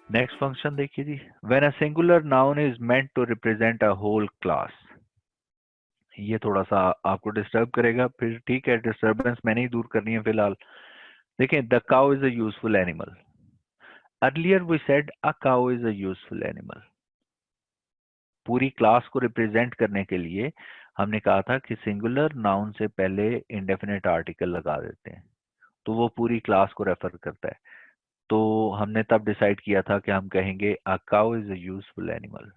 Next function देखिए जी, when a singular noun is meant to represent a whole class. ये थोड़ा सा आपको डिस्टर्ब करेगा, फिर ठीक है, डिस्टरबेंस मैंने ही दूर करनी है फिलहाल। देखें, the cow is a useful animal. Earlier we said a cow is a useful animal. पूरी क्लास को रिप्रेजेंट करने के लिए हमने कहा था कि सिंगुलर नाउन से पहले इंडेफिनेट आर्टिकल लगा देते हैं, तो वो पूरी क्लास को रेफर करता है। तो हमने तब डिसाइड किया था कि हम कहेंगे अ cow is a useful animal.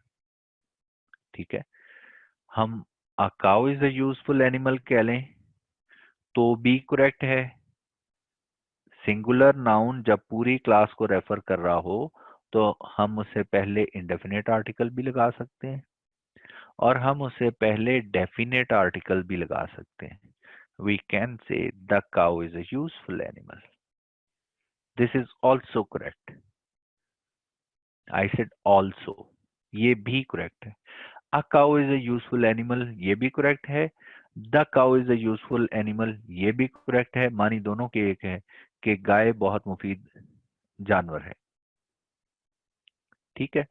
ठीक है, हम अ cow is a useful animal कह लें तो भी करेक्ट है। सिंगुलर नाउन जब पूरी क्लास को रेफर कर रहा हो तो हम उससे पहले इंडेफिनेट आर्टिकल भी लगा सकते हैं और हम उससे पहले डेफिनेट आर्टिकल भी लगा सकते हैं। We can say the cow is a useful animal. This is also correct. I said also, ये भी करेक्ट है। A cow is a useful animal, ये भी करेक्ट है। The cow is a useful animal, ये भी करेक्ट है। मानी दोनों के एक है कि गाय बहुत मुफीद जानवर है। ठीक है,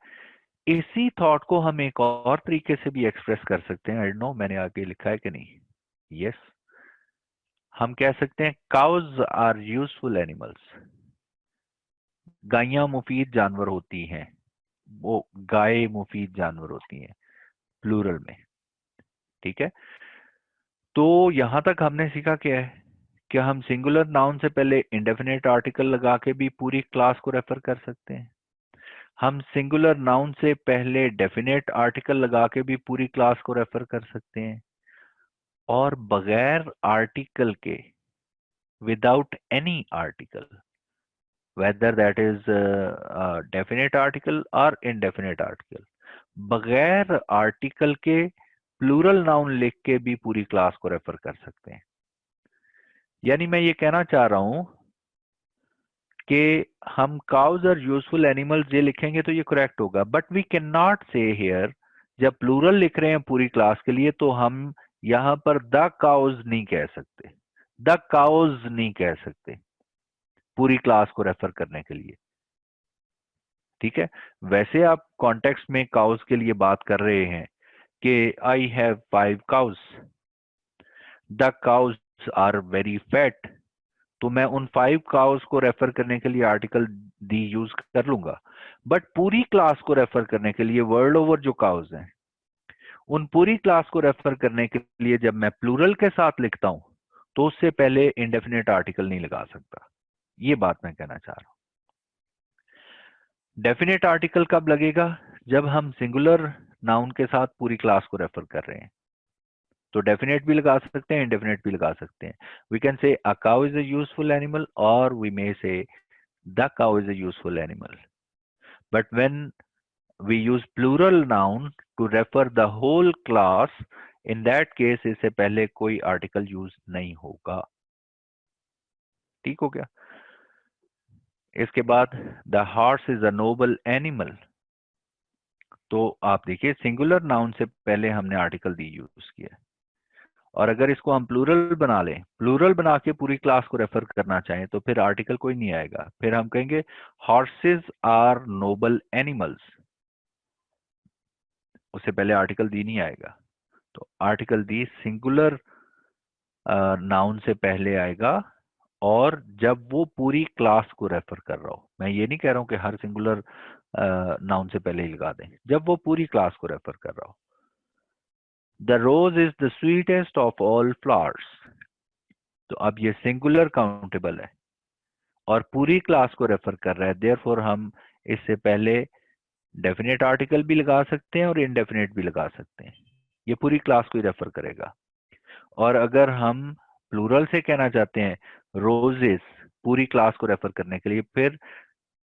इसी थॉट को हम एक और तरीके से भी एक्सप्रेस कर सकते हैं। आई नो मैंने आगे लिखा है कि नहीं। यस, हम कह सकते हैं काउज आर यूजफुल एनिमल्स। गायें मुफीद जानवर होती हैं, वो गाय मुफीद जानवर होती हैं प्लूरल में। ठीक है, तो यहां तक हमने सीखा क्या है कि हम सिंगुलर नाउन से पहले इंडेफिनेट आर्टिकल लगा के भी पूरी क्लास को रेफर कर सकते हैं। हम सिंगुलर नाउन से पहले डेफिनेट आर्टिकल लगा के भी पूरी क्लास को रेफर कर सकते हैं, और बगैर आर्टिकल के, without any article, whether that is a definite article or indefinite article, बगैर आर्टिकल के प्लूरल नाउन लिख के भी पूरी क्लास को रेफर कर सकते हैं। यानी मैं ये कहना चाह रहा हूं कि हम काउज और यूजफुल एनिमल्स ये लिखेंगे तो ये करेक्ट होगा, बट वी कैन नॉट से हियर, जब प्लूरल लिख रहे हैं पूरी क्लास के लिए तो हम यहां पर द काउज नहीं कह सकते, द काउज नहीं कह सकते पूरी क्लास को रेफर करने के लिए। ठीक है, वैसे आप कॉन्टेक्स्ट में काउस के लिए बात कर रहे हैं कि I have 5 cows, the cows are very fat, तो मैं उन 5 काउस को रेफर करने के लिए आर्टिकल दी यूज कर लूंगा। बट पूरी क्लास को रेफर करने के लिए वर्ल्ड ओवर जो काउस हैं, उन पूरी क्लास को रेफर करने के लिए जब मैं प्लूरल के साथ लिखता हूं तो उससे पहले इंडेफिनेट आर्टिकल नहीं लगा सकता। ये बात मैं कहना चाह रहा हूं। डेफिनेट आर्टिकल कब लगेगा? जब हम सिंगुलर नाउन के साथ पूरी क्लास को रेफर कर रहे हैं, तो डेफिनेट भी लगा सकते हैं, इंडेफिनेट भी लगा सकते हैं। We can say a cow is a useful animal और we may say the cow is a useful animal. But when we use plural noun to refer the whole class, in that case इससे पहले कोई article use नहीं होगा। ठीक हो गया? इसके बाद the horse is a Nobel animal. तो आप देखिए, सिंगुलर नाउन से पहले हमने आर्टिकल दी यूज किया, और अगर इसको हम प्लूरल बना लें, प्लूरल बना के पूरी क्लास को रेफर करना चाहें तो फिर आर्टिकल कोई नहीं आएगा। फिर हम कहेंगे हॉर्सेस आर नोबल एनिमल्स, उससे पहले आर्टिकल दी नहीं आएगा। तो आर्टिकल दी सिंगुलर नाउन से पहले आएगा, और जब वो पूरी क्लास को रेफर कर रहा हो। मैं ये नहीं कह रहा हूं कि हर सिंगुलर नाउन से पहले ही लगा दें, जब वो पूरी क्लास को रेफर कर रहा हो। The rose is the sweetest of all flowers, तो अब ये सिंगुलर काउंटेबल है और पूरी क्लास को रेफर कर रहा है, देयरफॉर हम इससे पहले डेफिनेट आर्टिकल भी लगा सकते हैं और इनडेफिनेट भी लगा सकते हैं। ये पूरी क्लास को ही रेफर करेगा। और अगर हम प्लूरल से कहना चाहते हैं रोजेस पूरी क्लास को रेफर करने के लिए, फिर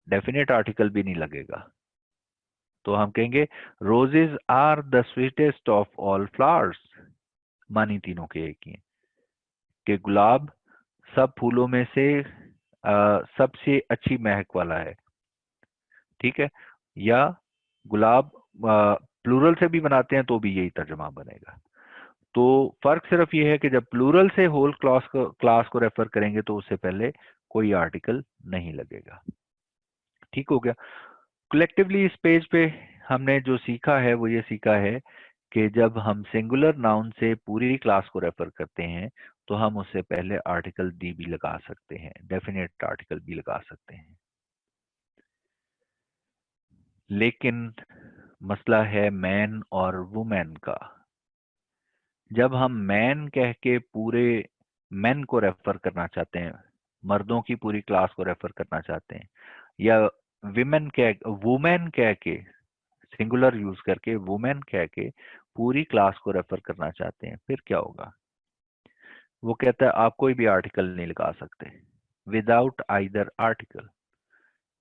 डेफिनेट आर्टिकल भी नहीं लगेगा। तो हम कहेंगे roses are the sweetest of all flowers. मानी तीनों के एक ही हैं कि गुलाब सब फूलों में से सबसे अच्छी महक वाला है। ठीक है, या गुलाब प्लूरल से भी बनाते हैं तो भी यही तर्जुमा बनेगा। तो फर्क सिर्फ ये है कि जब प्लूरल से होल क्लास को रेफर करेंगे तो उससे पहले कोई आर्टिकल नहीं लगेगा। ठीक हो गया? कलेक्टिवली इस पेज पे हमने जो सीखा है वो ये सीखा है कि जब हम सिंगुलर नाउन से पूरी क्लास को रेफर करते हैं तो हम उससे पहले आर्टिकल दी भी लगा सकते हैं, डेफिनेट आर्टिकल भी लगा सकते हैं। लेकिन मसला है मैन और वुमेन का। जब हम मैन कह के पूरे मैन को रेफर करना चाहते हैं, मर्दों की पूरी क्लास को रेफर करना चाहते हैं, या वुमेन कह के सिंगुलर यूज करके वुमेन कह के पूरी क्लास को रेफर करना चाहते हैं, फिर क्या होगा? वो कहता है आप कोई भी आर्टिकल नहीं लगा सकते without either article.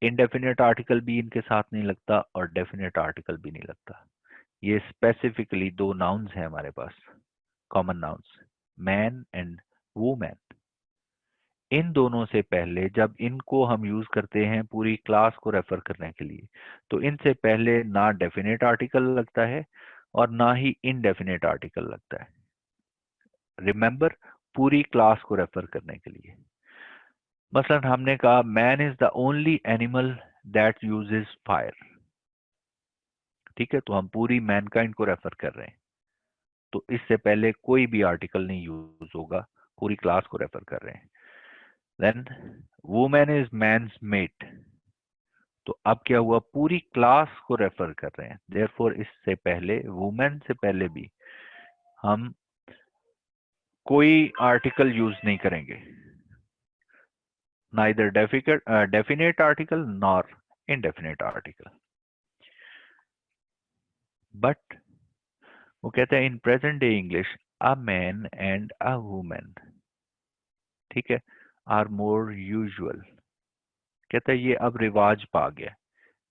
Indefinite article भी इनके साथ नहीं लगता और डेफिनेट आर्टिकल भी नहीं लगता। ये स्पेसिफिकली दो नाउन्स हैं हमारे पास, common nouns, man and women. इन दोनों से पहले जब इनको हम यूज करते हैं पूरी क्लास को रेफर करने के लिए, तो इनसे पहले ना डेफिनेट आर्टिकल लगता है और ना ही इनडेफिनेट आर्टिकल लगता है। रिमेंबर, पूरी क्लास को रेफर करने के लिए। मसलन हमने कहा man is the only animal that uses fire. ठीक है, तो हम पूरी मैनकाइंड को रेफर कर रहे हैं, तो इससे पहले कोई भी आर्टिकल नहीं यूज होगा, पूरी क्लास को रेफर कर रहे हैं। Then women is man's mate, तो अब क्या हुआ, पूरी क्लास को रेफर कर रहे हैं, देयरफॉर इससे पहले वुमेन से पहले भी हम कोई आर्टिकल यूज नहीं करेंगे, neither definite article nor indefinite article. But वो कहते हैं in present day English a man and a women, ठीक है, आर मोर यूजुअल। कहता है ये अब रिवाज पा गया,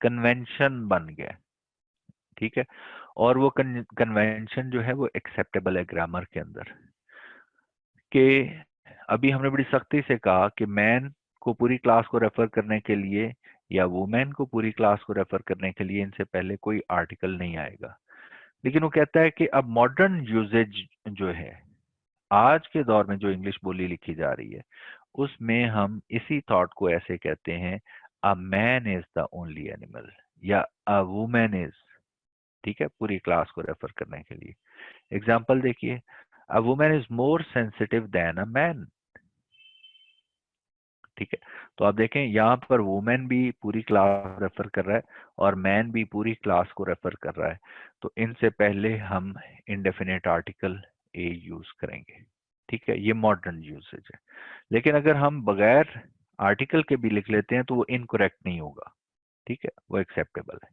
कन्वेंशन बन गया। ठीक है, और वो कन्वेंशन जो है वो एक्सेप्टेबल है ग्रामर के अंदर। कि अभी हमने बड़ी सख्ती से कहा कि मैन को पूरी क्लास को रेफर करने के लिए या वुमेन को पूरी क्लास को रेफर करने के लिए इनसे पहले कोई आर्टिकल नहीं आएगा। लेकिन वो कहता है कि अब मॉडर्न यूजेज जो है, आज के दौर में जो इंग्लिश बोली लिखी जा रही है, उसमें हम इसी थॉट को ऐसे कहते हैं, a man is the only animal, या अ वुमेन इज। ठीक है, पूरी क्लास को रेफर करने के लिए। एग्जाम्पल देखिए, a women is more sensitive than a man. ठीक है, तो आप देखें यहाँ पर वुमेन भी पूरी क्लास रेफर कर रहा है और मैन भी पूरी क्लास को रेफर कर रहा है, तो इनसे पहले हम इंडेफिनेट आर्टिकल ए यूज करेंगे। ठीक है, ये मॉडर्न यूसेज है। लेकिन अगर हम बगैर आर्टिकल के भी लिख लेते हैं तो वो इनकरेक्ट नहीं होगा। ठीक है, वो एक्सेप्टेबल है।